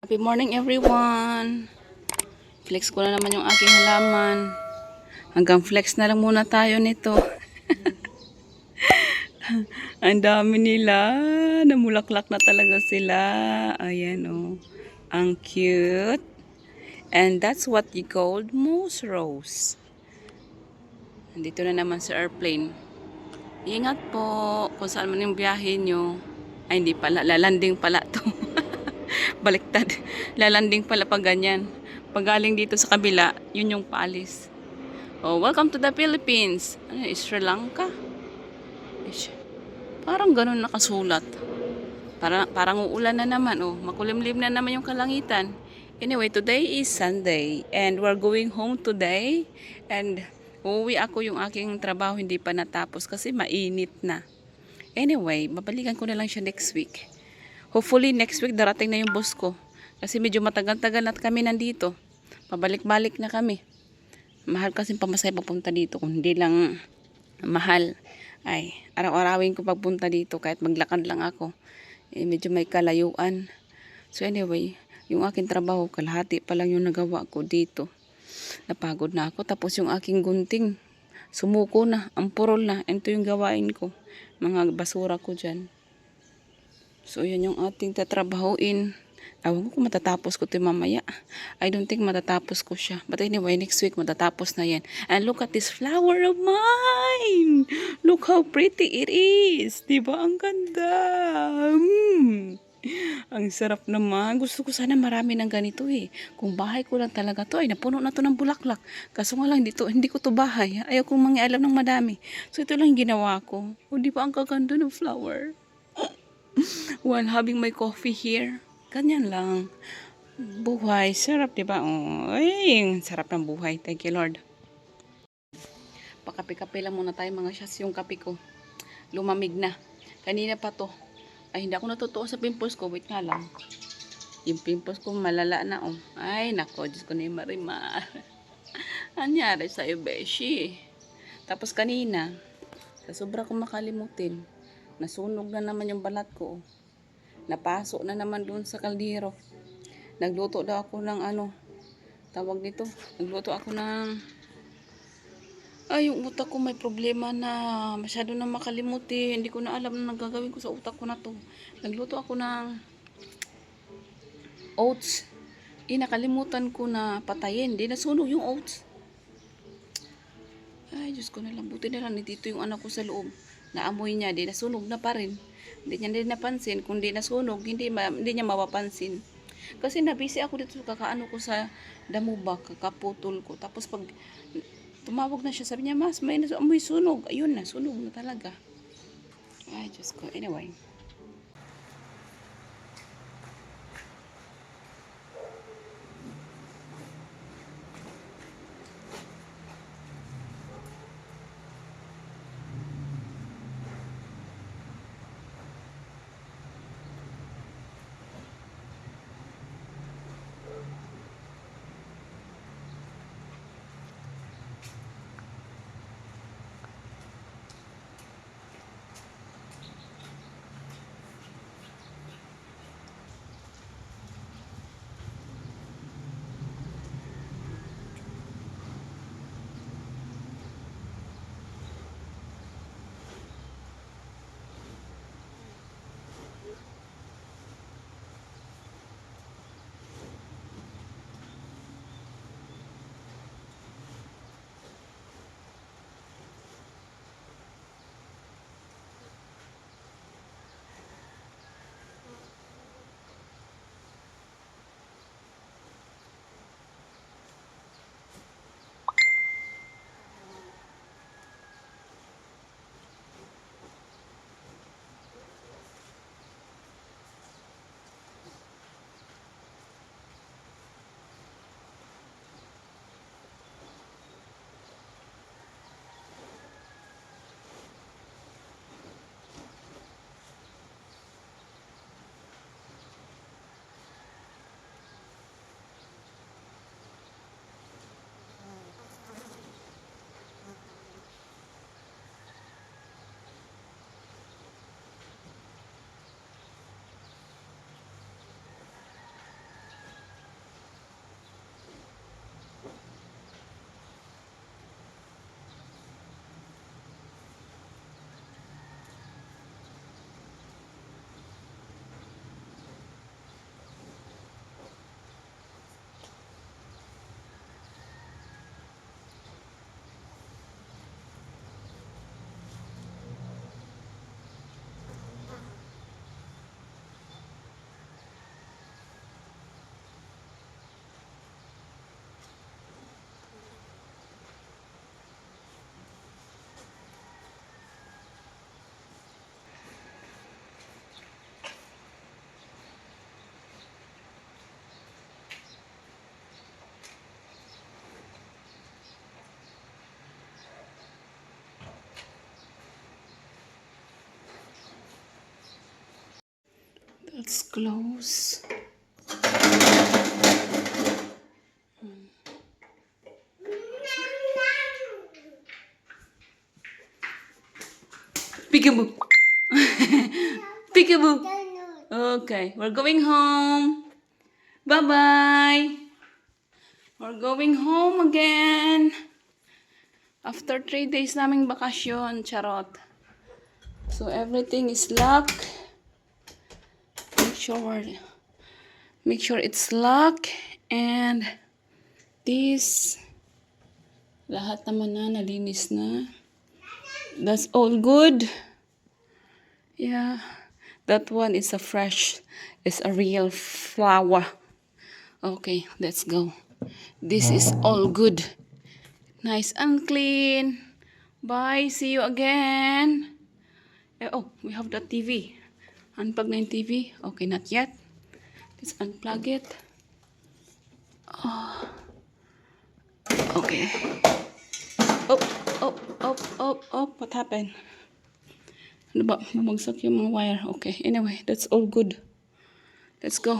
Happy morning everyone! Flex ko na naman yung aking halaman. Hanggang flex na lang muna tayo nito. Ang dami nila. Namulaklak na talaga sila. Ayan oh. Ang cute. And that's what you called moose rose. Nandito na naman sa airplane. Ingat po kung saan man yung biyahe nyo. Ay hindi pala, lalanding pala to. Baliktad. Lalanding pala pag ganyan. Pag galing dito sa kabila, yun yung paalis. Oh, welcome to the Philippines. Ano, Sri Lanka? Ish, parang ganun nakasulat. Parang uulan na naman. Oh, makulimlim na naman yung kalangitan. Anyway, today is Sunday and we're going home today. And uuwi ako, yung aking trabaho hindi pa natapos kasi mainit na. Anyway, babalikan ko na lang siya next week. Hopefully next week darating na yung boss ko. Kasi medyo matagal-tagal na kami nandito. Pabalik-balik na kami. Mahal kasi pamasahe papunta dito. Kung hindi lang mahal, ay araw-arawin ko pagpunta dito kahit maglakad lang ako. Medyo may kalayuan. So anyway, yung aking trabaho, kalahati pa lang yung nagawa ko dito. Napagod na ako. Tapos yung aking gunting, sumuko na, ang purol na. Ito yung gawain ko. Mga basura ko dyan. So, yan yung ating tatrabahuin. Awan ko kung matatapos ko ito mamaya. I don't think matatapos ko siya. But anyway, next week matatapos na yan. And look at this flower of mine! Look how pretty it is! Diba? Ang ganda! Ang sarap naman. Gusto ko sana marami ng ganito eh. Kung bahay ko lang talaga to, ay napuno na to ng bulaklak. Kaso nga lang, hindi ko to bahay. Ayaw kong mangialam ng madami. So, ito lang ginawa ko. O, diba ang kaganda ng flower? While having my coffee here. Ganyan lang. Buhay. Sarap, diba? Oh, ay, sarap ng buhay. Thank you, Lord. Pakape-kape lang muna tayo mga syas. Yung kape ko. Lumamig na. Kanina pa to. Ay, hindi ako natutuwa sa pimples ko. Wait nga lang. Yung pimples ko malala na, oh. Ay, nako. Diyos ko na yung Marimar. Anyari sa'yo, Beshi. Tapos kanina, sa sobra kong makalimutin, nasunog na naman yung balat ko. Napasok na naman doon sa kaldero. Nagluto daw ako ng tawag dito. Nagluto ako ng yung utak ko may problema na masyado na makalimutin. Hindi ko na alam na nagagawin ko sa utak ko na to. Nagluto ako ng oats. Nakalimutan ko na patayin. Di nasunog yung oats. Ay, Diyos ko na lang. Buti na lang dito yung anak ko sa loob. Naamoy niya. Di nasunog na pa rin. Hindi niya din napansin. Kung di nasunog, hindi niya mapapansin. Kasi nabisi ako dito kakaano ko sa damo ba, kakaputol ko. Tapos pag tumawag na siya, sabi niya, Mas, may amoy sunog. Ayun na, sunog na talaga. Ay, Diyos ko. Anyway. Let's close. Peekaboo. Peekaboo. Okay, we're going home. Bye-bye. We're going home again. After 3 days naming bakasyon, charot. So everything is locked. Make sure it's locked, and this lahat naman na nalinis na. That's all good. Yeah. That one is it's a real flower. Okay, let's go. This is all good. Nice and clean. Bye. See you again. Oh, we have the TV. Unplug na yung TV. Okay, not yet. Let's unplug it. Oh. Okay. Oh. What happened? Ano ba? Bumagsak yung mga wire. Okay. Anyway, that's all good. Let's go.